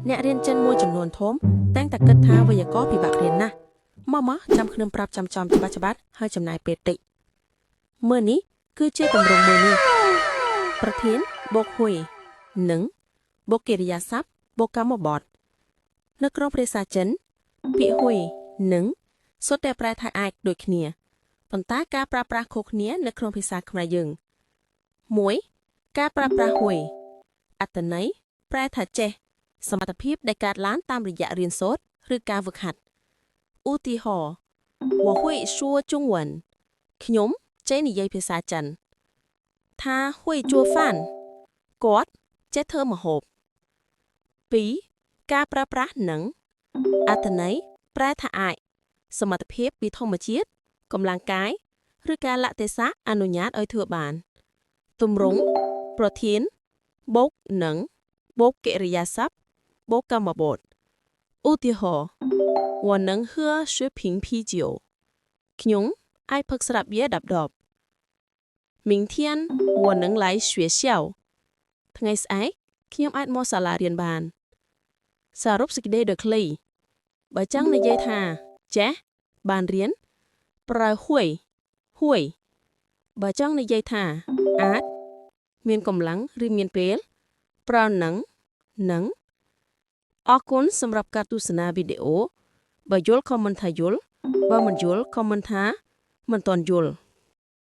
អ្នករៀនចិនមួយចំនួនធំតែងតែគិតថាវេយ្យាករណ៍ពិបាករៀនណាស់មកចាំខ្ញុំប្រាប់ចាំចំច្បាស់ហើយចំណាយពេលតិចមើលនេះគឺជាទម្រង់មួយនេះប្រធានបូកហ៊ុយនិងបូកកិរិយាសព្ទបូកកម្មបត្តិនៅក្នុងភាសាចិនពាក្យហ៊ុយនិងសុទ្ធតែប្រែថាអាចដូចគ្នាប៉ុន្តែការប្រើប្រាស់ខុសគ្នានៅក្នុងភាសាខ្មែរយើង1ការប្រើប្រាស់ហ៊ុយអត្ថន័យប្រែថាចេះសមត្ថភាពដែលកើតឡើងតាមរយៈរៀនសូត្រឬការហ្វឹកហាត់ឧទាហរណ៍我会说中文ខ្ញុំចេះនិយាយភាសាចិនថាហ៊ុយជួហ្វានគាត់ចេះធ្វើម្ហូប2ការប្រើប្រាស់នឹងអត្ថន័យប្រែថាអាចសមត្ថភាពពីធម្មជាតិកម្លាំងកាយឬការលៈទេសៈអនុញ្ញាតឲ្យធ្វើបានទម្រង់ប្រធានបូកនឹងបូកកិរិយាសព្ទបូកកម្មបត្តិឧទាហរណ៍我能喝10瓶啤酒ខ្ញុំអាចផឹកស្រាបៀរ10ដប明天我能来学校ថ្ងៃស្អែកខ្ញុំអាចមកសាលារៀនបានសរុបសេចក្តីដោយខ្លីបើចង់និយាយថាចេះបានរៀនប្រើហ៊ុយបើចង់និយាយថាអាចមានកម្លាំងឬមានពេលប្រើនឹងអរគុណសម្រាប់ការទស្សនាវីដេអូបើយល់ខមមិនថាយល់បើមិនយល់ខមមិនថាមិនទាន់យល់